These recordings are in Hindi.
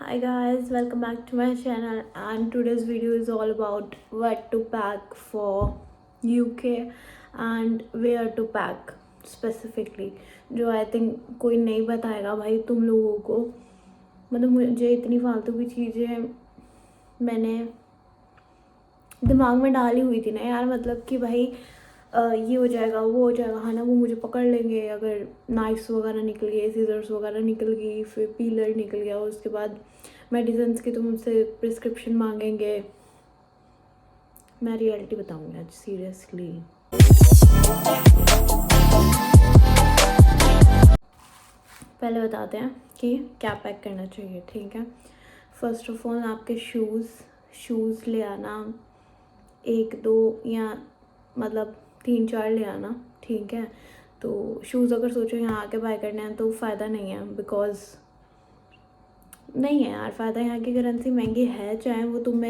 Hi guys, welcome back to my channel and today's video is all about what to pack for UK and where to pack specifically, जो आई थिंक कोई नहीं बताएगा भाई तुम लोगों को। मतलब मुझे इतनी फालतू की चीज़ें मैंने दिमाग में डाली हुई थी ना यार, मतलब कि भाई ये हो जाएगा वो हो जाएगा, है ना, वो मुझे पकड़ लेंगे अगर नाइफ्स वगैरह निकल गए, सीजर्स वगैरह निकल गई, फिर पीलर निकल गया, उसके बाद मेडिसिन्स की तो मुझसे प्रिस्क्रिप्शन मांगेंगे। मैं रियलिटी बताऊंगी आज सीरियसली। पहले बताते हैं कि क्या पैक करना चाहिए, ठीक है। फर्स्ट ऑफ ऑल आपके शूज़ ले आना, 1-2 या मतलब 3-4 ले आना, ठीक है। तो शूज़ अगर सोचो यहाँ आके बाय करने हैं तो फ़ायदा नहीं है, बिकॉज़ नहीं है यार फ़ायदा। यहाँ की करेंसी महंगी है, चाहे वो तुम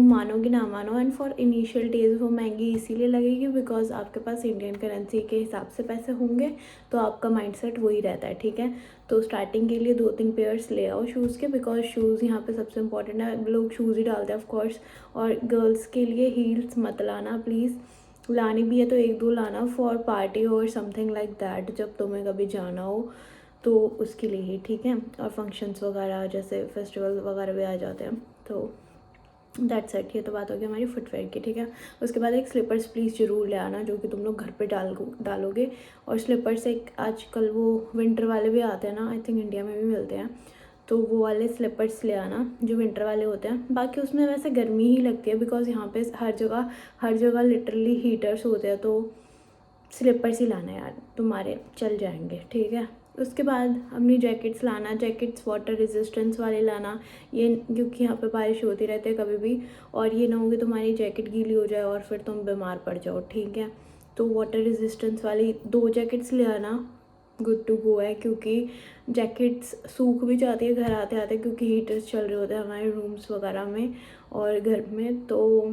मानोगे ना मानो, एंड फॉर इनिशियल डेज वो महंगी इसीलिए लगेगी बिकॉज़ आपके पास इंडियन करेंसी के हिसाब से पैसे होंगे, तो आपका माइंडसेट वही रहता है, ठीक है। तो स्टार्टिंग के लिए 2-3 पेयर्स ले आओ शूज़ के, बिकॉज शूज़ यहाँ पे सबसे इंपॉर्टेंट है। लोग शूज़ ही डालते हैं ऑफकोर्स। और गर्ल्स के लिए हील्स मत लाना प्लीज़, लानी भी है तो 1-2 लाना फॉर पार्टी और समथिंग लाइक दैट, जब तुम्हें कभी जाना हो तो उसके लिए ही, ठीक है। और फंक्शंस वगैरह जैसे फेस्टिवल वगैरह भी आ जाते हैं, तो दैट्स इट। ये तो बात होगी हमारी फुटवेयर की, ठीक है। उसके बाद एक स्लीपर्स प्लीज़ ज़रूर ले आना, जो कि तुम लोग घर पे डालोगे। और स्लीपर्स एक आजकल वो विंटर वाले भी आते हैं ना, आई थिंक इंडिया में भी मिलते हैं, तो वो वाले स्लीपर्स ले आना जो विंटर वाले होते हैं। बाकी उसमें वैसे गर्मी ही लगती है बिकॉज यहाँ पे हर जगह लिटरली हीटर्स होते हैं, तो स्लीपर्स ही लाना यार, तुम्हारे चल जाएंगे, ठीक है। उसके बाद अपनी जैकेट्स लाना, जैकेट्स वाटर रेजिस्टेंस वाले लाना, ये क्योंकि यहाँ पे बारिश होती रहती है कभी भी, और ये ना हो कि तुम्हारी जैकेट गीली हो जाए और फिर तुम बीमार पड़ जाओ, ठीक है। तो वाटर रेजिस्टेंस वाली 2 जैकेट्स ले आना, गुड टू गो है, क्योंकि जैकेट्स सूख भी जाती है घर आते आते, क्योंकि हीटर्स चल रहे होते हैं हमारे रूम्स वगैरह में और घर में। तो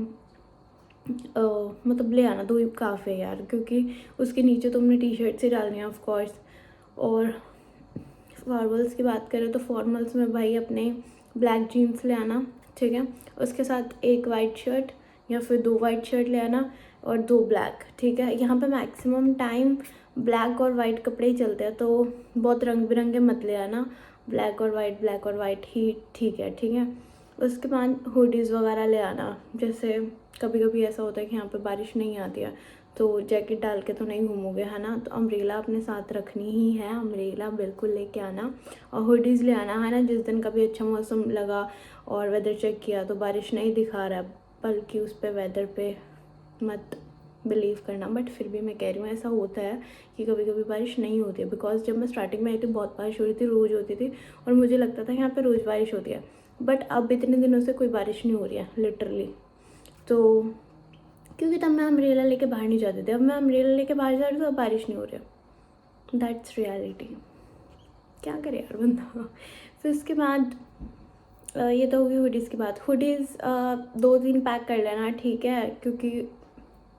मतलब ले आना 2 ही काफ़ी है यार, क्योंकि उसके नीचे तुमने टी शर्ट्स ही डालनी है ऑफ कोर्स। और फॉर्मल्स की बात करें तो फॉर्मल्स में भाई अपने ब्लैक जीन्स ले आना, ठीक है। उसके साथ 1 वाइट शर्ट या फिर 2 वाइट शर्ट ले आना और 2 ब्लैक, ठीक है। यहाँ पे मैक्सिमम टाइम ब्लैक और वाइट कपड़े ही चलते हैं, तो बहुत रंग बिरंगे मत ले आना, ब्लैक और वाइट ही ठीक है, ठीक है। उसके बाद हुडीज़ वगैरह ले आना, जैसे कभी कभी ऐसा होता है कि यहाँ पे बारिश नहीं आती है, तो जैकेट डाल के तो नहीं घूमोगे, है ना। तो अम्ब्रेला अपने साथ रखनी ही है, अम्ब्रेला बिल्कुल लेके आना। और हुडीज़ ले आना, है ना। जिस दिन कभी अच्छा मौसम लगा और वेदर चेक किया तो बारिश नहीं दिखा रहा है, बल्कि उस पर वेदर पे मत बिलीव करना, बट फिर भी मैं कह रही हूँ ऐसा होता है कि कभी कभी बारिश नहीं होती है। बिकॉज जब मैं स्टार्टिंग में आई थी बहुत बारिश हो रही थी, रोज़ होती थी, और मुझे लगता था यहाँ पे रोज़ बारिश होती है, बट अब इतने दिनों से कोई बारिश नहीं हो रही है लिटरली। तो क्योंकि तब मैं अम्ब्रेला लेके बाहर नहीं जाती थी, अब मैं अम्ब्रेला लेके बाहर जा रही हूँ तो अब बारिश नहीं हो रही है, दैट्स रियलिटी। क्या करे यार बंदा। फिर उसके बाद ये तो होगी हुडीज़ की बात। हुडीज़ 2-3 पैक कर लेना, ठीक है, क्योंकि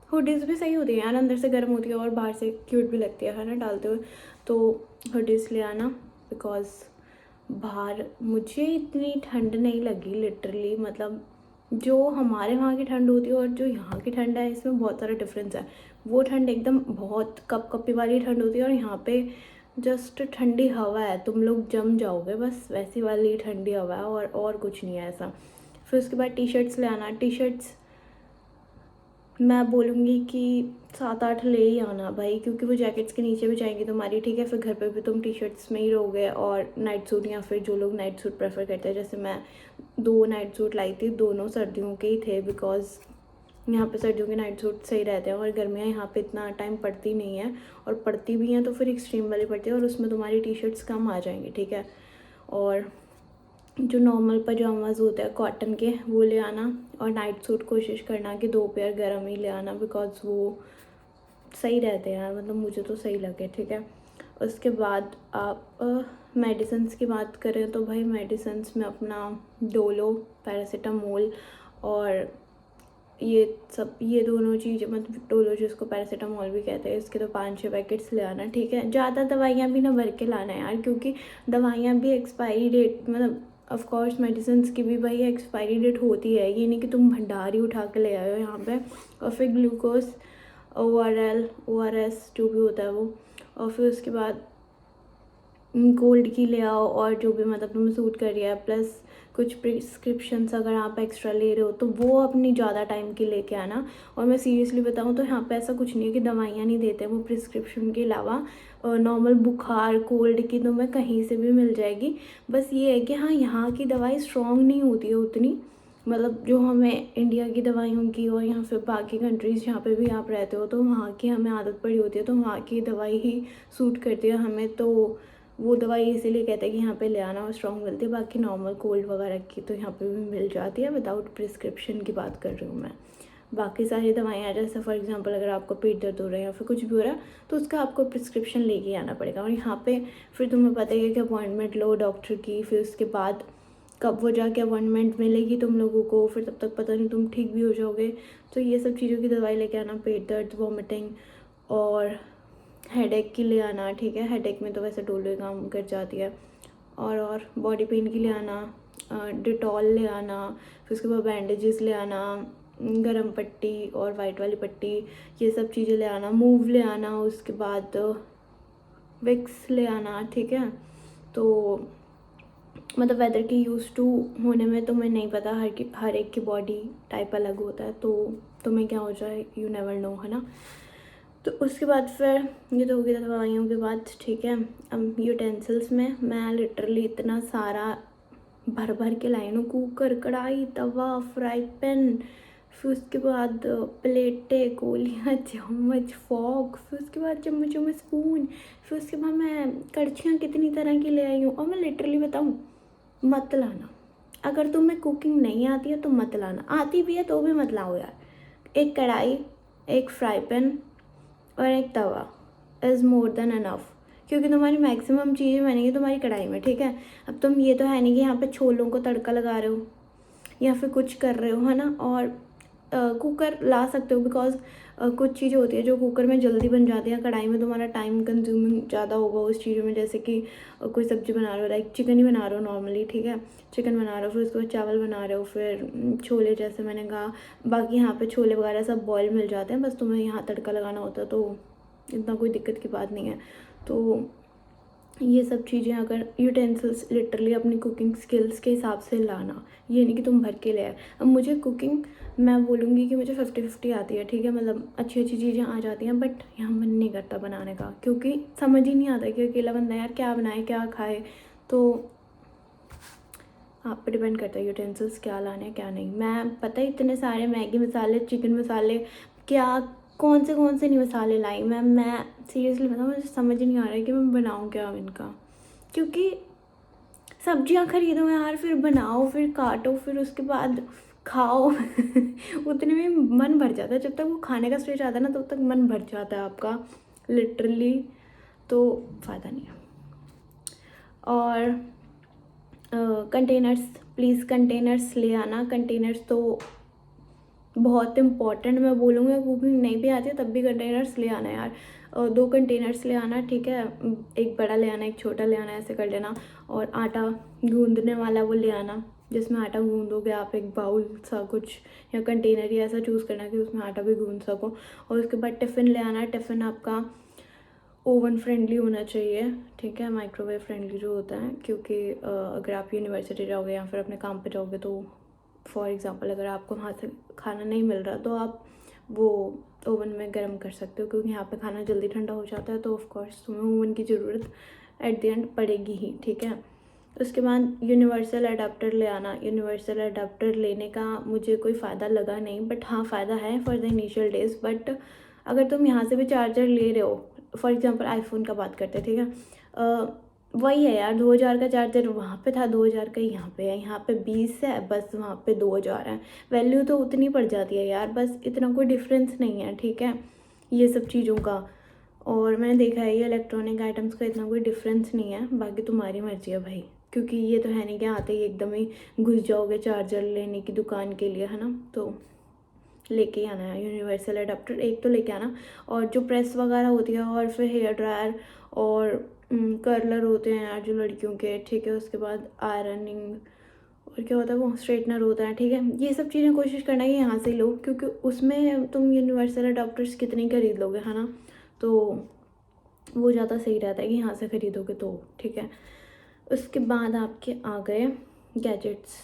हुडीज़ भी सही होती है यार, अंदर से गर्म होती है और बाहर से क्यूट भी लगती है ना डालते हुए। तो हुडीज़ ले आना, बिकॉज बाहर मुझे इतनी ठंड नहीं लगी लिटरली। मतलब जो हमारे वहाँ की ठंड होती है और जो यहाँ की ठंड है, इसमें बहुत सारा डिफरेंस है। वो ठंड एकदम बहुत कपकपी वाली ठंड होती है, और यहाँ पे जस्ट ठंडी हवा है, तुम लोग जम जाओगे, बस वैसी वाली ठंडी हवा है और कुछ नहीं है ऐसा। फिर उसके बाद टी शर्ट्स ले आना। टी शर्ट्स मैं बोलूँगी कि 7-8 ले ही आना भाई, क्योंकि वो जैकेट्स के नीचे भी जाएंगी तुम्हारी, ठीक है। फिर घर पे भी तुम टी शर्ट्स में ही रहोगे, और नाइट सूट, या फिर जो लोग नाइट सूट प्रेफर करते हैं, जैसे मैं 2 नाइट सूट लाई थी, दोनों सर्दियों के ही थे, बिकॉज यहाँ पे सर्दियों के नाइट सूट सही रहते हैं, और गर्मियाँ यहाँ पे इतना टाइम पड़ती नहीं है, और पड़ती भी हैं तो फिर एक्सट्रीम वाली पड़ती है, और उसमें तुम्हारी टी शर्ट्स कम आ जाएंगी, ठीक है। और जो नॉर्मल पजामाज होते हैं कॉटन के, वो ले आना। और नाइट सूट कोशिश करना कि 2 पेयर गर्म ही ले आना, बिकॉज वो सही रहते हैं यार, मतलब मुझे तो सही लगे, ठीक है। उसके बाद आप मेडिसिन्स की बात करें तो भाई मेडिसिन्स में अपना डोलो, पैरासीटामोल, और ये दोनों चीज़ें, मतलब डोलो जिसको पैरासीटामोल भी कहते हैं, इसके तो 5-6 पैकेट्स ले आना, ठीक है। ज़्यादा दवाइयाँ भी ना भर के लाना है यार, क्योंकि दवाइयाँ भी एक्सपायरी डेट, मतलब ऑफ कोर्स मेडिसिन की भी भाई एक्सपायरी डेट होती है, ये नहीं कि तुम भंडार ही उठा के ले आए हो यहाँ पे। और फिर ग्लूकोज, ORS जो भी होता है वो, और फिर उसके बाद कोल्ड की ले आओ, और जो भी मतलब तुम्हें सूट कर रही है, प्लस कुछ प्रिस्क्रिप्शंस अगर आप एक्स्ट्रा ले रहे हो तो वो अपनी ज़्यादा टाइम की लेके आना। और मैं सीरियसली बताऊँ तो यहाँ पे ऐसा कुछ नहीं है कि दवाइयाँ नहीं देते वो प्रिस्क्रिप्शन के अलावा। नॉर्मल बुखार कोल्ड की तो मैं कहीं से भी मिल जाएगी। बस ये है कि हाँ, यहाँ की दवाई स्ट्रॉन्ग नहीं होती है उतनी, मतलब जो हमें इंडिया की दवाइयों की और यहाँ फिर बाकी कंट्रीज़ जहाँ पे भी आप रहते हो तो वहाँ की हमें आदत पड़ी होती है, तो वहाँ की दवाई ही सूट करती है हमें, तो वो दवाई इसीलिए कहते हैं कि यहाँ पे ले आना और स्ट्रॉन्ग मिलती है। बाकी नॉर्मल कोल्ड वगैरह की तो यहाँ पे भी मिल जाती है, विदाउट प्रिस्क्रिप्शन की बात कर रही हूँ मैं। बाकी सारी दवाइयाँ जैसे फॉर एग्जांपल अगर आपको पेट दर्द हो रहा है या फिर कुछ भी हो रहा है तो उसका आपको प्रिस्क्रिप्शन लेके आना पड़ेगा। और यहाँ पे फिर तुम्हें पता ही है कि अपॉइंटमेंट लो डॉक्टर की, फिर उसके बाद कब वो जाके अपॉइंटमेंट मिलेगी तुम लोगों को, फिर तब तक पता नहीं तुम ठीक भी हो जाओगे। तो ये सब चीज़ों की दवाई लेके आना, पेट दर्द, वॉमिटिंग और हेडेक की ले आना, ठीक है। हेडेक में तो वैसे डोलो काम कर जाती है। और बॉडी पेन की ले आना, डिटॉल ले आना, फिर उसके बाद बैंडेजेस ले आना, गरम पट्टी और वाइट वाली पट्टी, ये सब चीज़ें ले आना, मूव ले आना, उसके बाद विक्स ले आना, ठीक है। तो मतलब वेदर के यूज़ टू होने में तुम्हें नहीं पता, हर एक की बॉडी टाइप अलग होता है, तो तुम्हें क्या हो जाए यू नेवर नो, है ना। तो उसके बाद फिर ये तो हो गया दवाइयों के बाद, ठीक है। अब यूटेंसिल्स में मैं लिटरली इतना सारा भर भर के लाई हूँ, कुकर, कढ़ाई, तवा, फ्राई पैन, फिर उसके बाद प्लेटें, कोलियाँ, चम्मच, फॉक, फिर उसके बाद चम्मचों में स्पून, फिर उसके बाद मैं कड़छियाँ कितनी तरह की ले आई हूँ। और मैं लिटरली बताऊँ, मत लाना, अगर तुम्हें कुकिंग नहीं आती है तो मत लाना, आती भी है तो भी मत लाओ यार। एक कढ़ाई, एक फ्राई पैन और एक तवा इज़ मोर देन इनफ, क्योंकि तुम्हारी मैक्सिमम चीज़ें बनेंगी तुम्हारी कढ़ाई में, ठीक है। अब तुम ये तो है नहीं कि यहाँ पे छोलों को तड़का लगा रहे हो या फिर कुछ कर रहे हो, है ना। और कुकर ला सकते हो, बिकॉज कुछ चीज़ें होती है जो कुकर में जल्दी बन जाती है, कढ़ाई में तुम्हारा टाइम कंज्यूमिंग ज़्यादा होगा उस चीज़ों में। जैसे कि कोई सब्ज़ी बना रहे हो, लाइक चिकन ही बना रहे हो नॉर्मली, ठीक है, चिकन बना रहे हो, फिर उसके बाद चावल बना रहे हो, फिर छोले जैसे मैंने कहा, बाकी यहाँ पे छोले वगैरह सब बॉयल मिल जाते हैं, बस तुम्हें यहाँ तड़का लगाना होता है, तो इतना कोई दिक्कत की बात नहीं है। तो ये सब चीज़ें अगर यूटेंसिल्स लिटरली अपनी कुकिंग स्किल्स के हिसाब से लाना, ये नहीं कि तुम भर के ले आए। अब मुझे कुकिंग मैं बोलूँगी कि मुझे 50-50 आती है, ठीक है, मतलब अच्छी अच्छी चीज़ें आ जाती हैं, बट यहाँ मन नहीं करता बनाने का, क्योंकि समझ ही नहीं आता कि अकेला बंदा यार क्या बनाए क्या खाए। तो आप पे डिपेंड करता है यूटेंसिल्स क्या लाने हैं क्या नहीं। मैं पता है इतने सारे मैगी मसाले, चिकन मसाले, क्या कौन से नहीं मसाले लाई मैं सीरियसली बताऊँ, मुझे समझ ही नहीं आ रहा है कि मैं बनाऊँ क्या इनका, क्योंकि सब्जियां खरीदो यार, फिर बनाओ, फिर काटो, फिर उसके बाद खाओ उतने में मन भर जाता है, जब तक वो खाने का स्टेज आता है ना तब तक मन भर जाता है आपका लिटरली, तो फ़ायदा नहीं है। और कंटेनर्स, प्लीज़ कंटेनर्स ले आना। कंटेनर्स तो बहुत इम्पॉर्टेंट मैं बोलूँगी, कुकिंग नहीं भी आती है तब भी कंटेनर्स ले आना यार। 2 कंटेनर्स ले आना, ठीक है, एक बड़ा ले आना एक छोटा ले आना, ऐसे कर लेना। और आटा गूंदने वाला वो ले आना, जिसमें आटा गूंदोगे आप, एक बाउल सा कुछ या कंटेनर ही ऐसा चूज़ करना कि उसमें आटा भी गूंद सको। और उसके बाद टिफ़िन ले आना। टिफ़िन आपका ओवन फ्रेंडली होना चाहिए, ठीक है, माइक्रोवेव फ्रेंडली जो होता है, क्योंकि अगर आप यूनिवर्सिटी जाओगे या फिर अपने काम पे जाओगे तो फॉर एग्ज़ाम्पल अगर आपको वहाँ से खाना नहीं मिल रहा तो आप वो ओवन में गर्म कर सकते हो, क्योंकि यहाँ पे खाना जल्दी ठंडा हो जाता है, तो ऑफ कोर्स तुम्हें ओवन की ज़रूरत एट द एंड पड़ेगी ही, ठीक है। उसके बाद यूनिवर्सल अडाप्टर ले आना। यूनिवर्सल अडाप्टर लेने का मुझे कोई फ़ायदा लगा नहीं, बट हाँ फ़ायदा है for the initial days. But अगर तुम यहाँ से भी चार्जर ले रहे हो, फॉर एग्ज़ाम्पल आईफोन का बात करते हैं, ठीक है, वही है यार, 2000 का चार्जर वहाँ पे था, 2000 का यहाँ पे है, यहाँ पे 20 है बस, वहाँ पे 2000 है, वैल्यू तो उतनी पड़ जाती है यार, बस इतना कोई डिफरेंस नहीं है, ठीक है, ये सब चीज़ों का। और मैंने देखा है ये इलेक्ट्रॉनिक आइटम्स का इतना कोई डिफरेंस नहीं है, बाकी तुम्हारी मर्जी है भाई, क्योंकि ये तो है नहीं कि आते ही एकदम ही घुस जाओगे चार्जर लेने की दुकान के लिए, है ना। तो लेके आना है यूनिवर्सल अडाप्टर, एक तो लेके आना। और जो प्रेस वगैरह होती है, और फिर हेयर ड्रायर और कर्लर होते हैं यार जो लड़कियों के, ठीक है, उसके बाद आयरनिंग और क्या होता है वो स्ट्रेटनर होता है, ठीक है। ये सब चीज़ें कोशिश करना है यहाँ से लो, क्योंकि उसमें तुम यूनिवर्सल अडॉप्टर्स कितने खरीद लोगे, है ना। तो वो ज़्यादा सही रहता है कि यहाँ से ख़रीदोगे तो, ठीक है। उसके बाद आपके आ गए गैजेट्स।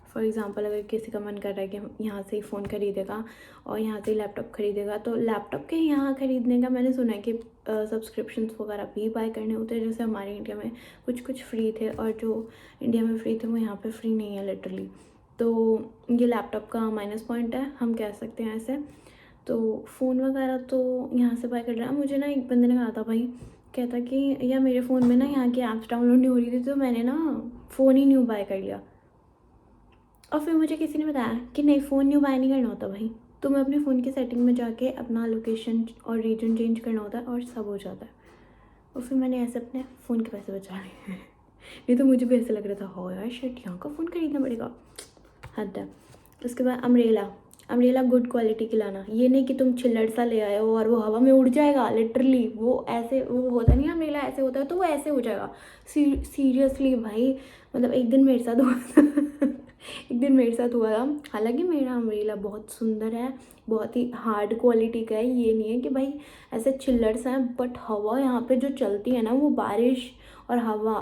फॉर एग्ज़ाम्पल अगर किसी का मन कर रहा है कि यहाँ से ही फ़ोन ख़रीदेगा और यहाँ से ही लैपटॉप ख़रीदेगा, तो लैपटॉप के यहाँ ख़रीदने का मैंने सुना है कि सब्सक्रिप्शंस वगैरह भी बाय करने होते हैं। जैसे हमारे इंडिया में कुछ फ्री थे, और जो इंडिया में फ्री थे वो यहाँ पे फ्री नहीं है लिटरली। तो ये लैपटॉप का माइनस पॉइंट है, हम कह सकते हैं ऐसे। तो फ़ोन वगैरह तो यहाँ से बाय कर रहा है। मुझे ना एक बंदे ने कहा था भाई, कहता कि यार मेरे फ़ोन में ना यहाँ की ऐप्स डाउनलोड नहीं हो रही थी, तो मैंने ना फ़ोन ही न्यू बाय कर लिया। और फिर मुझे किसी ने बताया कि नहीं, फ़ोन न्यू बाय नहीं करना होता भाई, तुम्हें अपने फ़ोन की सेटिंग में जाके अपना लोकेशन और रीजन चेंज करना होता है और सब हो जाता है। और फिर मैंने ऐसे अपने फ़ोन के पैसे बचा लिए नहीं तो मुझे भी ऐसे लग रहा था, हो यार शिट, यहाँ का फ़ोन खरीदना पड़ेगा, हद है। उसके बाद अम्ब्रेला गुड क्वालिटी की लाना। ये नहीं कि तुम छिल्लड़ सा ले आए हो और वो हवा में उड़ जाएगा, लिटरली वो ऐसे वो होता नहीं, अम्ब्रेला ऐसे होता है तो वो ऐसे हो जाएगा। सीरियसली भाई, मतलब एक दिन मेरे साथ हुआ था एक दिन मेरे साथ हुआ था। हालांकि मेरा अम्ब्रेला बहुत सुंदर है, बहुत ही हार्ड क्वालिटी का है, ये नहीं है कि भाई ऐसे छिल्लड़ सा है, बट हवा यहाँ पे जो चलती है ना, वो बारिश और हवा,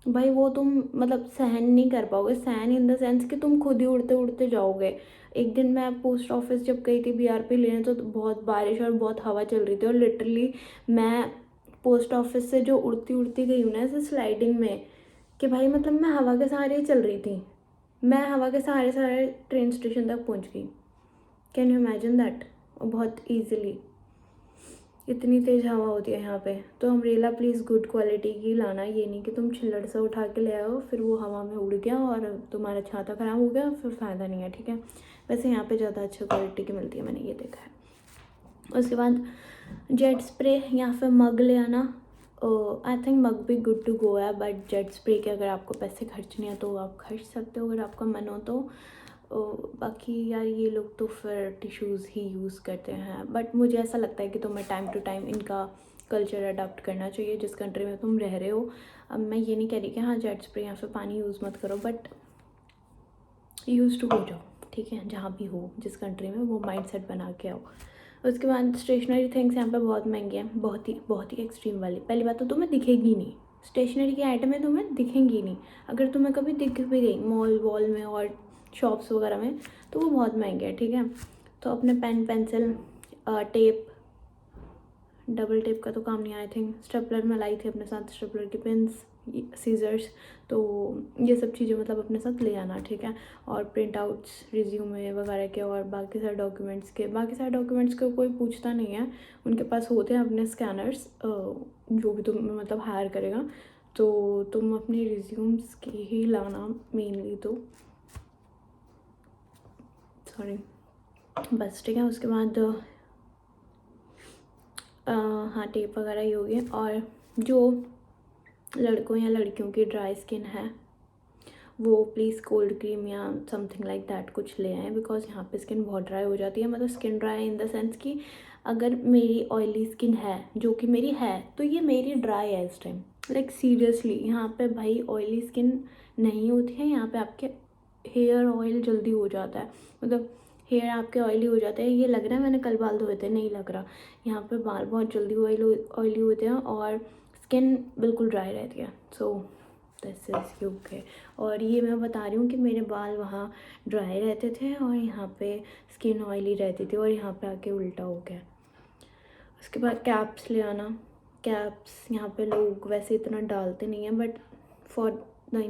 भाई वो तुम मतलब सहन नहीं कर पाओगे। सहन इन द सेंस कि तुम खुद ही उड़ते उड़ते जाओगे। एक दिन मैं पोस्ट ऑफिस जब गई थी बीआरपी लेने, तो बहुत बारिश और बहुत हवा चल रही थी, और लिटरली मैं पोस्ट ऑफिस से जो उड़ती उड़ती गई हूँ ना ऐसे स्लाइडिंग में, कि भाई मतलब मैं हवा के सहारे ही चल रही थी। मैं हवा के सहारे सहारे ट्रेन स्टेशन तक पहुँच गई। Can you imagine that. बहुत ईजिली, इतनी तेज़ हवा होती है यहाँ पे। तो अम्ब्रेला प्लीज़ गुड क्वालिटी की लाना, ये नहीं कि तुम छिल्लड़ से उठा के ले आओ फिर वो हवा में उड़ गया और तुम्हारा छाता ख़राब हो गया, फिर फ़ायदा नहीं है, ठीक है। वैसे यहाँ पे ज़्यादा अच्छी क्वालिटी की मिलती है, मैंने ये देखा है। उसके बाद जेट स्प्रे या फिर मग ले आना। आई थिंक मग भी गुड टू गो है, बट जेट स्प्रे के अगर आपको पैसे खर्चने हैं तो आप खर्च सकते हो अगर आपका मन हो तो। बाकी यार ये लोग तो फिर टिश्यूज़ ही यूज़ करते हैं, बट मुझे ऐसा लगता है कि तुम्हें टाइम टू टाइम इनका कल्चर अडॉप्ट करना चाहिए जिस कंट्री में तुम रह रहे हो। अब मैं ये नहीं कह रही कि हाँ जेट स्प्रे या फिर पानी यूज़ मत करो, बट यूज़ टू हो जाओ, ठीक है। जहाँ भी हो, जिस कंट्री में, वो माइंड सेट बना के आओ। उसके बाद स्टेशनरी थिंग्स यहाँ पे बहुत महंगी हैं, बहुत ही एक्सट्रीम वाली। पहली बात तो तुम्हें दिखेगी नहीं, स्टेशनरी की आइटमें तुम्हें दिखेंगी नहीं। अगर तुम्हें कभी दिख भी गई मॉल वॉल में और शॉप्स वगैरह में, तो वो बहुत महंगे हैं, ठीक है। तो अपने pen pencil tape, double tape का तो काम नहीं, आई थिंक स्टेपलर में लाई थी अपने साथ, स्टेपलर की पेन्स, सीजर्स, तो ये सब चीज़ें मतलब अपने साथ ले आना, ठीक है। और प्रिंट आउट्स रिज्यूमे वगैरह के और बाकी सारे डॉक्यूमेंट्स के कोई पूछता नहीं है, उनके पास होते हैं अपने स्कैनर्स, जो भी तुम मतलब हायर करेगा, तो तुम अपने रिज्यूम्स के ही लाना मेनली, तो सॉरी बस, ठीक है। उसके बाद हाँ टेप वगैरह ही होगी। और जो लड़कों या लड़कियों की ड्राई स्किन है वो प्लीज़ कोल्ड क्रीम या समथिंग लाइक दैट कुछ ले आएँ, बिकॉज यहाँ पे स्किन बहुत ड्राई हो जाती है। मतलब skin dry in the sense कि अगर मेरी ऑयली स्किन है, जो कि मेरी है, तो ये मेरी ड्राई है इस टाइम, लाइक सीरियसली। यहाँ पे भाई ऑयली स्किन नहीं होती है, यहाँ पे आपके हेयर ऑयल जल्दी हो जाता है, मतलब हेयर आपके ऑयली हो जाते हैं। ये लग रहा है मैंने कल बाल धोए थे, नहीं लग रहा। यहाँ पे बाल बहुत जल्दी ऑयली होते हैं और स्किन बिल्कुल ड्राई रहती है। So this is UK. और ये मैं बता रही हूँ कि मेरे बाल वहाँ ड्राई रहते थे और यहाँ पे स्किन ऑयली रहती थी, और यहाँ पे आके उल्टा हो गया। उसके बाद कैप्स ले आना। कैप्स यहाँ पे लोग वैसे इतना डालते नहीं हैं, but for the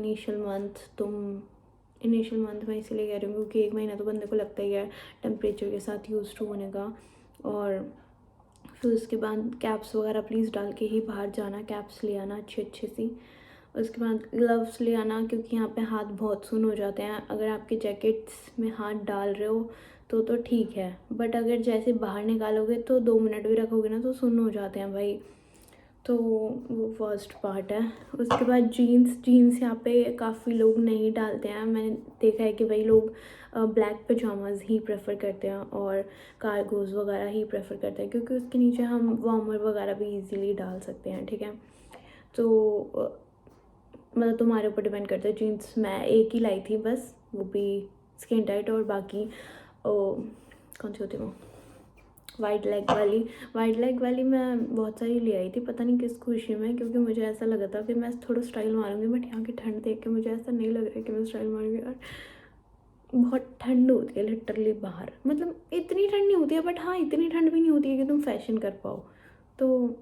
initial month मैं इसीलिए कह रही हूँ क्योंकि 1 महीना तो बंदे को लगता ही है टेम्परेचर के साथ यूज़ टू होने का। और फिर उसके बाद कैप्स वगैरह प्लीज़ डाल के ही बाहर जाना, कैप्स ले आना अच्छी सी। उसके बाद ग्लव्स ले आना, क्योंकि यहाँ पे हाथ बहुत सुन हो जाते हैं। अगर आपके जैकेट्स में हाथ डाल रहे हो तो ठीक है, बट अगर जैसे बाहर निकालोगे तो 2 मिनट भी रखोगे ना तो सुन हो जाते हैं भाई, तो वो फर्स्ट पार्ट है। उसके बाद जीन्स यहाँ पे काफ़ी लोग नहीं डालते हैं, मैंने देखा है कि भाई लोग ब्लैक पजामाज ही प्रेफर करते हैं और कार्गोज वगैरह ही प्रेफर करते हैं, क्योंकि उसके नीचे हम वार्मर वगैरह भी इजीली डाल सकते हैं, ठीक है। तो मतलब तुम्हारे ऊपर डिपेंड करता है। जीन्स मैं एक ही लाई थी बस, वो भी स्किन टाइट, और बाकी कौन सी होती है वो वाइड लेग वाली मैं बहुत सारी ले आई थी, पता नहीं किस खुशी में, क्योंकि मुझे ऐसा लगा था कि मैं थोड़ा स्टाइल मारूंगी, बट यहाँ की ठंड देख के मुझे ऐसा नहीं लग रहा है कि मैं स्टाइल मारूंगी यार। बहुत ठंड होती है लिटरली बाहर, मतलब इतनी ठंड नहीं होती है, बट हाँ इतनी ठंड भी नहीं होती है कि तुम फैशन कर पाओ। तो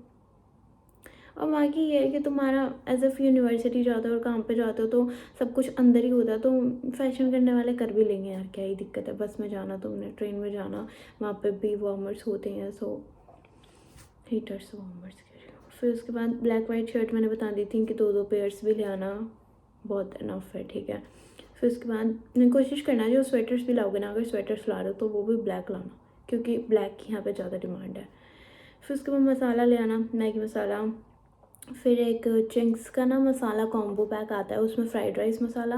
और बाकी ये है कि तुम्हारा एज एफ यूनिवर्सिटी जाते हो और काम पे जाते हो तो सब कुछ अंदर ही होता है, तो फैशन करने वाले कर भी लेंगे यार, क्या ही दिक्कत है। बस में जाना तुमने, ट्रेन में जाना, वहाँ पे भी वार्मर्स होते हैं, सो हीटर्स वार्मर्स कह रही हूँ। फिर उसके बाद ब्लैक वाइट शर्ट मैंने बता दी थी कि 2 पेयर्स भी ले आना, बहुत इनफ है, ठीक है। फिर उसके बाद कोशिश करना जो स्वेटर्स भी लाओगे ना, अगर स्वेटर्स ला रहे हो तो वो भी ब्लैक लाना, क्योंकि ब्लैक की यहाँ पे ज़्यादा डिमांड है। फिर उसके बाद मसाला ले आना, मैगी मसाला। फिर एक चिंग्स का ना मसाला कॉम्बो पैक आता है, उसमें फ्राइड राइस मसाला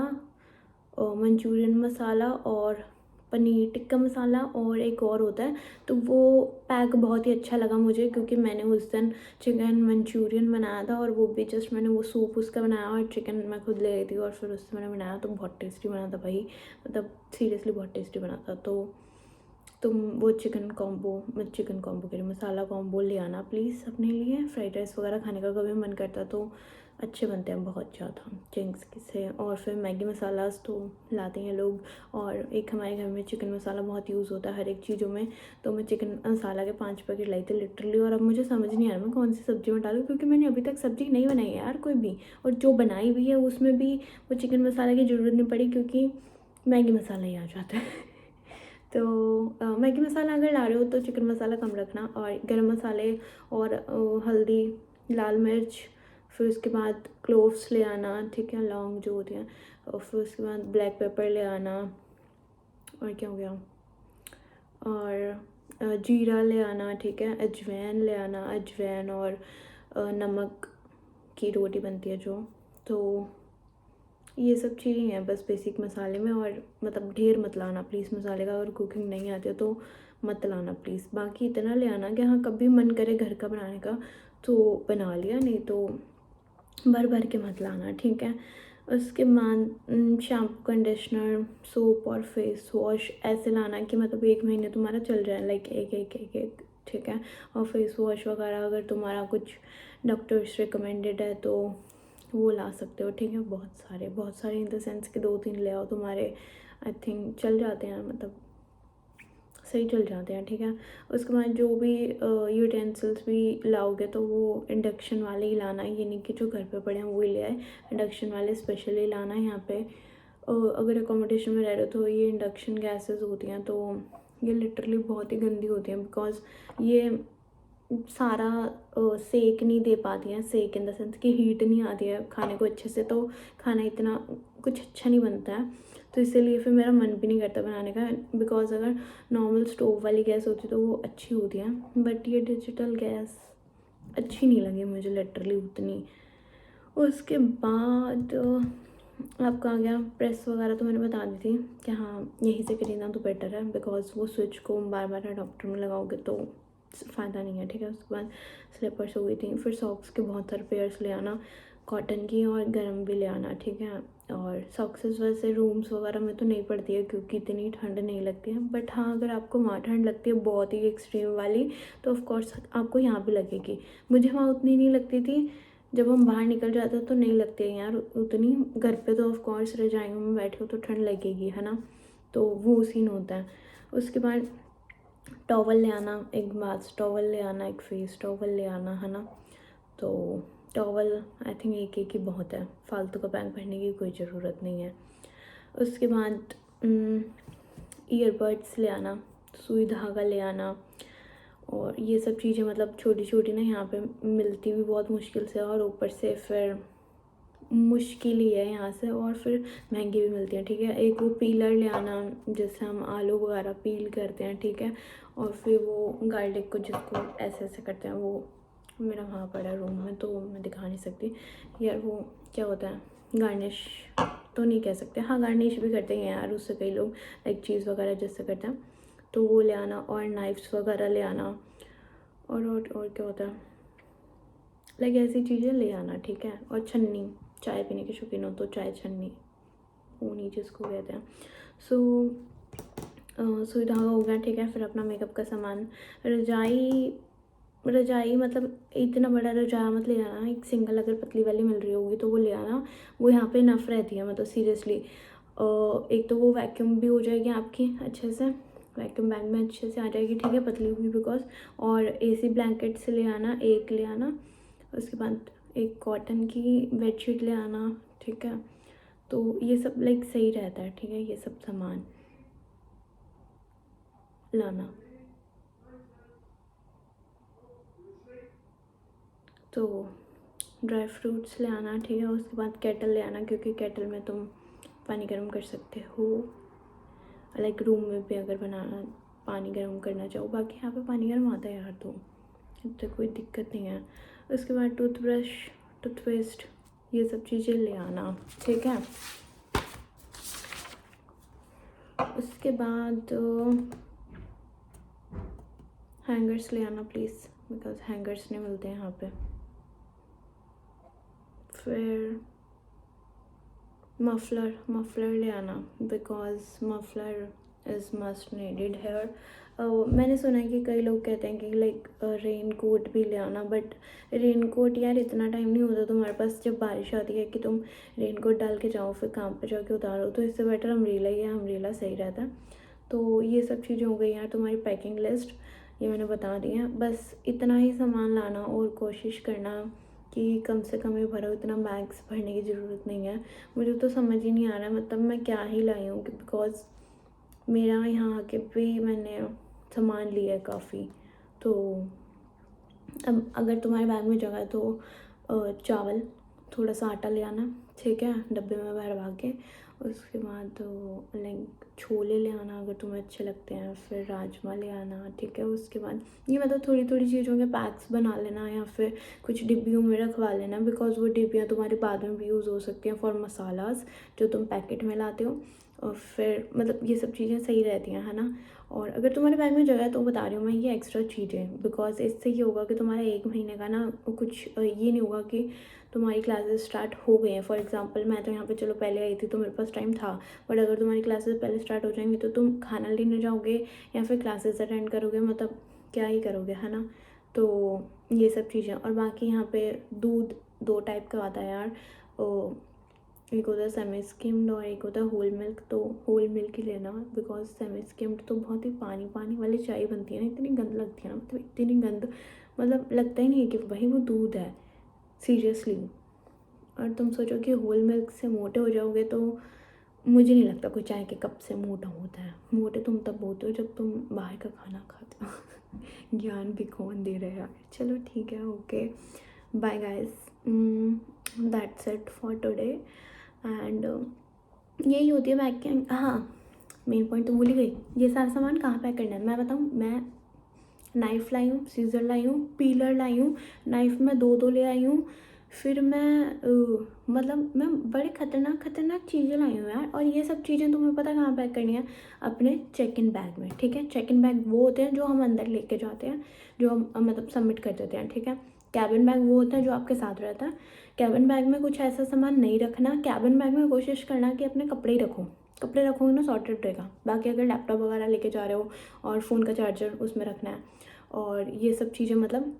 और मंचूरियन मसाला और पनीर टिक्का मसाला और एक और होता है, तो वो पैक बहुत ही अच्छा लगा मुझे, क्योंकि मैंने उस दिन चिकन मंचूरियन बनाया था, और वो भी जस्ट मैंने वो सूप उसका बनाया और चिकन मैं खुद ले गई थी, और फिर उससे मैंने बनाया तो बहुत टेस्टी बना था भाई, मतलब सीरियसली बहुत टेस्टी बना था। तो तुम वो चिकन कॉम्बो के लिए मसाला कॉम्बो ले आना प्लीज़ अपने लिए। फ्राइड राइस वगैरह खाने का कभी मन करता तो अच्छे बनते हैं बहुत ज़्यादा चिंग्स से। और फिर मैगी मसालास तो लाते हैं लोग, और एक हमारे घर में चिकन मसाला बहुत यूज़ होता है हर एक चीज़ों में, तो मैं चिकन मसाला के 5 पैकेट लाई थे लिटरली। और अब मुझे समझ नहीं आ रहा मैं कौन सी सब्ज़ी में डालूँ, क्योंकि मैंने अभी तक सब्ज़ी नहीं बनाई है यार कोई भी, और जो बनाई भी है उसमें भी वो चिकन मसाला की ज़रूरत नहीं पड़ी, क्योंकि मैगी मसाला ही आ जाता है। तो मैगी मसाला अगर ला रहे हो तो चिकन मसाला कम रखना, और गरम मसाले और हल्दी, लाल मिर्च, फिर उसके बाद क्लोव्स ले आना, ठीक है, लौंग जो होती हैं, और फिर उसके बाद ब्लैक पेपर ले आना, और क्या हो गया, और जीरा ले आना, ठीक है, अजवाइन ले आना, अजवाइन और नमक की रोटी बनती है जो, तो ये सब चीज़ें हैं बस बेसिक मसाले में। और मतलब ढेर मत लाना प्लीज़ मसाले का, अगर कुकिंग नहीं आती है तो मत लाना प्लीज़। बाकी इतना ले आना कि हाँ कभी मन करे घर का बनाने का तो बना लिया, नहीं तो भर भर के मत लाना, ठीक है। उसके बाद शैम्पू, कंडीशनर, सोप और फेस वॉश ऐसे लाना कि मतलब 1 महीने तुम्हारा चल जाए, लाइक एक, ठीक है। और फेस वॉश वगैरह अगर तुम्हारा कुछ डॉक्टर्स रिकमेंडेड है तो वो ला सकते हो, ठीक है। बहुत सारे इन द सेंस कि 2-3 ले आओ, तुम्हारे आई थिंक चल जाते हैं, मतलब सही चल जाते हैं, ठीक है। उसके बाद जो भी यूटेंसिल्स भी लाओगे तो वो इंडक्शन वाले ही लाना है, ये नहीं कि जो घर पे पड़े हैं वो ही ले आए, इंडक्शन वाले स्पेशली लाना है। यहाँ पे अगर अकोमोडेशन में रह रहे हो तो ये इंडक्शन गैसेस होती हैं तो ये लिटरली बहुत ही गंदी होती हैं, बिकॉज ये सारा सेक नहीं दे पाती हैं, सेक इन द सेंस कि हीट नहीं आती है खाने को अच्छे से, तो खाना इतना कुछ अच्छा नहीं बनता है। तो इसीलिए फिर मेरा मन भी नहीं करता बनाने का, बिकॉज अगर नॉर्मल स्टोव वाली गैस होती तो वो अच्छी होती है, बट ये डिजिटल गैस अच्छी नहीं लगी मुझे लिटरली उतनी। उसके बाद आपका आ गया प्रेस वगैरह, तो मैंने बता दी थी कि हाँ यहीं से खरीदना तो बेटर है, बिकॉज वो स्विच को बार बार अडॉप्टर में लगाओगे तो फ़ायदा नहीं है, ठीक है। उसके बाद स्लीपर्स हो गई थी, फिर सॉक्स के बहुत सारे पेयर्स ले आना, कॉटन की और गर्म भी ले आना, ठीक है। और सॉक्सेस वैसे रूम्स वगैरह में तो नहीं पड़ती है क्योंकि इतनी ठंड नहीं लगती है, बट हाँ अगर आपको वहाँ ठंड लगती है बहुत ही एक्सट्रीम वाली तो ऑफकोर्स आपको यहाँ भी लगेगी। मुझे वहाँ उतनी नहीं लगती थी, जब हम बाहर निकल जाते तो नहीं लगती है यार उतनी, घर पे तो ऑफकोर्स रजाइयों में बैठे हो तो ठंड लगेगी, है ना, तो वो सीन होता है। उसके बाद टॉवल ले आना, एक बाथ टॉवल ले आना, एक फेस टॉवल ले आना, है ना। तो टॉवल आई थिंक एक ही बहुत है, फालतू का पैक भरने की कोई ज़रूरत नहीं है। उसके बाद ईयरबड्स ले आना, सुई धागा ले आना, और ये सब चीज़ें मतलब छोटी छोटी ना यहाँ पे मिलती भी बहुत मुश्किल से, और ऊपर से फिर मुश्किल ही है यहाँ से, और फिर महंगी भी मिलती हैं, ठीक है। एक वो पीलर ले आना जिससे हम आलू वगैरह पील करते हैं, ठीक है। और फिर वो गार्लिक को जिसको ऐसे ऐसे करते हैं, वो मेरा वहाँ पड़ा है रूम में तो मैं दिखा नहीं सकती यार, वो क्या होता है गार्निश तो नहीं कह सकते, हाँ गार्निश भी करते हैं यार उससे कई लोग, लाइक चीज़ वगैरह जिससे करते हैं, तो वो ले आना। और नाइफ्स वगैरह ले आना, और क्या होता है, लाइक ऐसी चीज़ें ले आना, ठीक है। और छन्नी चाय पीने के शौकीन हो तो चाय छन्नी ऊनी जिसको कहते हैं। सो सुई धागा हो गया, ठीक है। फिर अपना मेकअप का सामान, रजाई मतलब इतना बड़ा रजाया मत ले आना, एक सिंगल अगर पतली वाली मिल रही होगी तो वो ले आना, वो यहाँ पे इनफ रहती है, मतलब सीरियसली। एक तो वो वैक्यूम भी हो जाएगी आपकी अच्छे से, वैक्यूम बैग में अच्छे से आ जाएगी, ठीक है, पतली होगी बिकॉज। और एसी ब्लैंकेट से ले आना, एक ले आना। उसके बाद एक कॉटन की बेडशीट ले आना, ठीक है। तो ये सब लाइक सही रहता है, ठीक है, ये सब सामान लाना। तो ड्राई फ्रूट्स ले आना, ठीक है। उसके बाद केटल ले आना, क्योंकि केटल में तुम पानी गर्म कर सकते हो, लाइक रूम में भी अगर बनाना पानी गर्म करना चाहो। बाकी यहाँ पे पानी गर्म आता है यार, तो कोई दिक्कत नहीं है। उसके बाद टूथब्रश, टूथपेस्ट, ये सब चीज़ें ले आना, ठीक है। उसके बाद हैंगर्स ले आना प्लीज़, बिकॉज हैंगर्स नहीं मिलते हैं यहाँ पे। फिर मफलर ले आना, because muffler is must needed here. मैंने सुना है कि कई लोग कहते हैं कि लाइक रेन कोट भी ले आना, बट रेन कोट यार इतना टाइम नहीं होता तुम्हारे पास जब बारिश आती है कि तुम रेन कोट डाल के जाओ फिर काम पे जाके उतारो, तो इससे बेटर अम्ब्रेला ही है, अम्ब्रेला सही रहता है। तो ये सब चीज़ें हो गई यार तुम्हारी पैकिंग लिस्ट, ये मैंने बता दी है। बस इतना ही सामान लाना और कोशिश करना कि कम से कम ही भरो, इतना बैग्स भरने की ज़रूरत नहीं है। मुझे तो समझ ही नहीं आ रहा है मतलब मैं क्या ही लाई हूँ, बिकॉज मेरा यहाँ आके भी मैंने सामान लिया है काफ़ी। तो अब अगर तुम्हारे बैग में जगह है तो चावल, थोड़ा सा आटा ले आना, ठीक है, डब्बे में भरवा के। उसके बाद लाइक छोले ले आना अगर तुम्हें अच्छे लगते हैं, फिर राजमा ले आना, ठीक है। उसके बाद ये मतलब थोड़ी थोड़ी चीज़ों के पैक्स बना लेना या फिर कुछ डिब्बियों में रखवा लेना, बिकॉज वो डिब्बियाँ तुम्हारी बाद में भी यूज़ हो सकती हैं फॉर मसालास जो तुम पैकेट में लाते हो। और फिर मतलब ये सब चीज़ें सही रहती हैं, है ना। और अगर तुम्हारे बैग में जगह है तो बता रही हूँ मैं ये एक्स्ट्रा चीज़ें, बिकॉज इससे ये होगा कि तुम्हारा 1 महीने का ना कुछ ये नहीं होगा कि तुम्हारी क्लासेस स्टार्ट हो गई हैं। फॉर एग्जांपल मैं तो यहाँ पे चलो पहले आई थी तो मेरे पास टाइम था, बट अगर तुम्हारी क्लासेस पहले स्टार्ट हो जाएंगी तो तुम खाना लेने जाओगे या फिर क्लासेस अटेंड करोगे, मतलब क्या ही करोगे, है ना। तो ये सब चीज़ें। और बाकी यहाँ पे दूध 2 टाइप का आता है यार, एक होता है सेमी स्किम्ड और एक होता है होल मिल्क। तो होल मिल्क ही लेना, बिकॉज सेमी स्किम्ड तो बहुत ही पानी पानी वाली चाय बनती है ना, इतनी गंद लगती है ना, मतलब इतनी गंद, मतलब लगता ही नहीं है कि भाई वो दूध है, सीरियसली। और तुम सोचो कि होल मिल्क से मोटे हो जाओगे, तो मुझे नहीं लगता कोई चाय के कप से मोटा होता है। मोटे तुम तब होते हो जब तुम बाहर का खाना खाते हो। ज्ञान भी कौन दे रहा है यार। चलो ठीक है, okay, bye guys, that's it for today. And यही होती है बैग के। हाँ, मेन पॉइंट तो भूल ही गई, ये सारा सामान कहाँ पैक करना है मैं बताऊँ। मैं नाइफ़ लाई हूँ, सीज़र लाई हूँ, पीलर लाई हूँ, नाइफ़ में 2 ले आई हूँ। फिर मैं मतलब मैं बड़े खतरनाक चीज़ें लाई हूँ यार। और ये सब चीज़ें तुम्हें पता कहाँ पैक करनी है, अपने चेक इन बैग में, ठीक है। चेक इन बैग वो होते हैं जो हम अंदर लेके जाते हैं, जो हम मतलब सबमिट कर देते हैं, ठीक है। कैबिन बैग वो होता है जो आपके साथ रहता है। कैबिन बैग में कुछ ऐसा सामान नहीं रखना। कैबिन बैग में कोशिश करना कि अपने कपड़े ही रखो, कपड़े रखोगे ना सॉर्टेड रहेगा। बाकी अगर लैपटॉप वगैरह लेके जा रहे हो और फ़ोन का चार्जर उसमें रखना है और ये सब चीज़ें मतलब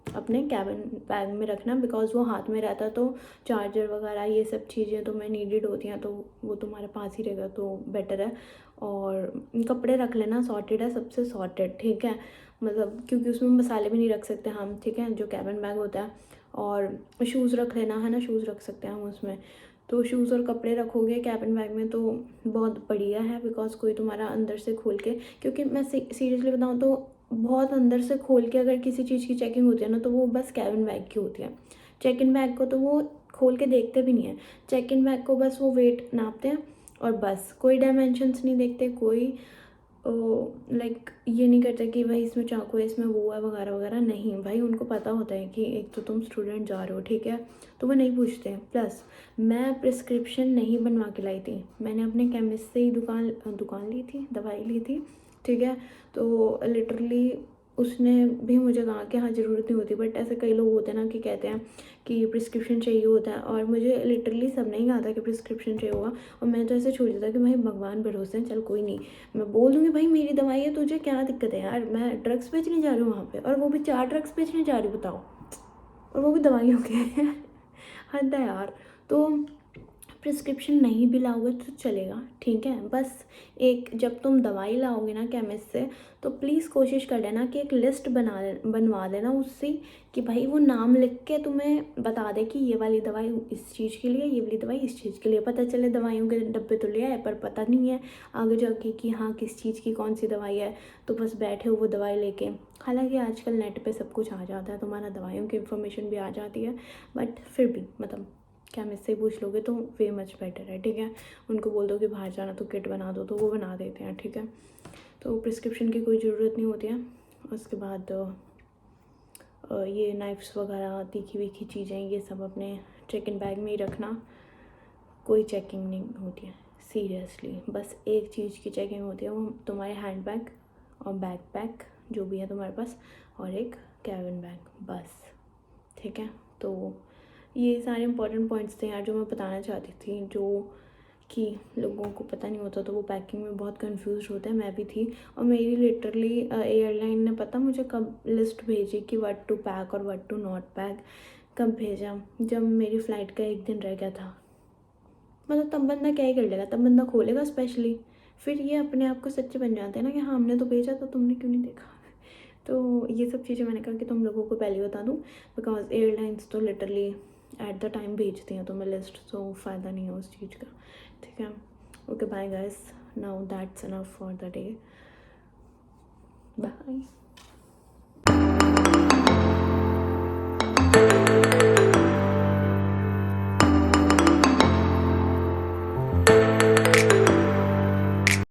अपने कैबिन बैग में रखना, बिकॉज़ वो हाथ में रहता है तो चार्जर वगैरह ये सब चीज़ें तुम्हें नीडेड होती हैं, तो वो तुम्हारे पास ही रहेगा, तो बेटर है। और कपड़े रख लेना, सॉर्टेड है, सबसे सॉर्टेड, ठीक है, मतलब क्योंकि उसमें मसाले भी नहीं रख सकते हम, ठीक है, जो कैबिन बैग होता है। और शूज़ रख लेना, है ना, शूज़ रख सकते हैं हम उसमें। तो शूज़ और कपड़े रखोगे कैबिन बैग में तो बहुत बढ़िया है, बिकॉज़ कोई तुम्हारा अंदर से खोल के, क्योंकि मैं सीरियसली बताऊँ तो बहुत अंदर से खोल के अगर किसी चीज़ की चेकिंग होती है ना तो वो बस कैबिन बैग की होती है। चेक इन बैग को तो वो खोल के देखते भी नहीं है। चेक इन बैग को बस वो वेट नापते हैं और बस, कोई डायमेंशंस नहीं देखते, कोई लाइक ये नहीं करते कि भाई इसमें चाकू है, इसमें वो है, वगैरह वगैरह, नहीं भाई, उनको पता होता है कि एक तो तुम स्टूडेंट जा रहे हो, ठीक है, तो वो नहीं पूछते हैं। प्लस मैं प्रिस्क्रिप्शन नहीं बनवा के लाई थी, मैंने अपने केमिस्ट से ही दुकान ली थी, दवाई ली थी, ठीक है। तो लिटरली उसने भी मुझे कहा कि हाँ ज़रूरत नहीं होती, बट ऐसे कई लोग होते हैं ना कि कहते हैं कि प्रिस्क्रिप्शन चाहिए होता है, और मुझे लिटरली सब नहीं कहा था कि प्रिस्क्रिप्शन चाहिए होगा, और मैं तो ऐसे छोड़ देता कि भाई भगवान भरोसे हैं, चल कोई नहीं, मैं बोल दूँगी भाई मेरी दवाई है, तुझे क्या दिक्कत है यार, मैं ड्रग्स बेचने जा रही हूँ वहाँ पे, और वो भी 4 ड्रग्स बेचने जा रही हूँ, बताओ, और वो भी दवाइयों के हद है यार। तो प्रिस्क्रिप्शन नहीं भी लाओगे तो चलेगा, ठीक है, बस एक जब तुम दवाई लाओगे ना केमिस्ट से, तो प्लीज़ कोशिश कर लेना कि एक लिस्ट बनवा देना उससे, कि भाई वो नाम लिख के तुम्हें बता दे कि ये वाली दवाई इस चीज़ के लिए, ये वाली दवाई इस चीज़ के लिए। पता चले दवाइयों के डब्बे तो ले आए पर पता नहीं है आगे जाके कि हाँ किस चीज़ की कौन सी दवाई है, तो बस बैठे हो वो दवाई लेके। हालांकि आजकल नेट पे सब कुछ आ जाता है, तुम्हारा दवाइयों की इन्फॉर्मेशन भी आ जाती है, बट फिर भी मतलब केमिस्ट से पूछ लोगे तो वे मच बेटर है, ठीक है। उनको बोल दो कि बाहर जाना तो किट बना दो, तो वो बना देते हैं, ठीक है। तो प्रिस्क्रिप्शन की कोई ज़रूरत नहीं होती है। उसके बाद ये नाइफ्स वगैरह, तीखी वीखी चीज़ें, ये सब अपने चेक इन बैग में ही रखना। कोई चेकिंग नहीं होती है सीरियसली, बस एक चीज़ की चेकिंग होती है, वो तुम्हारे हैंड बैग और बैक पैक जो भी है तुम्हारे पास, और एक कैबिन बैग, बस, ठीक है। तो ये सारे इंपॉर्टेंट पॉइंट्स थे यार जो मैं बताना चाहती थी, जो कि लोगों को पता नहीं होता, तो वो पैकिंग में बहुत कंफ्यूज होते हैं, मैं भी थी। और मेरी लिटरली एयरलाइन ने पता मुझे कब लिस्ट भेजी कि व्हाट टू पैक और व्हाट टू नॉट पैक, कब भेजा, जब मेरी फ़्लाइट का एक दिन रह गया था। मतलब तब बंदा क्या ही कर लेगा, तब बंदा खोलेगा स्पेशली, फिर ये अपने आप को सच्चे बन जाते हैं ना कि हाँ हमने तो भेजा तो तुमने क्यों नहीं देखा। तो ये सब चीज़ें मैंने कहा कि तुम लोगों को पहले बता दूँ, बिकॉज एयरलाइंस तो लिटरली एट द टाइम भेजती हैं तुम्हें लिस्ट, तो फ़ायदा नहीं है उस चीज़ का, ठीक है। Okay bye guys, now that's enough for the day, bye.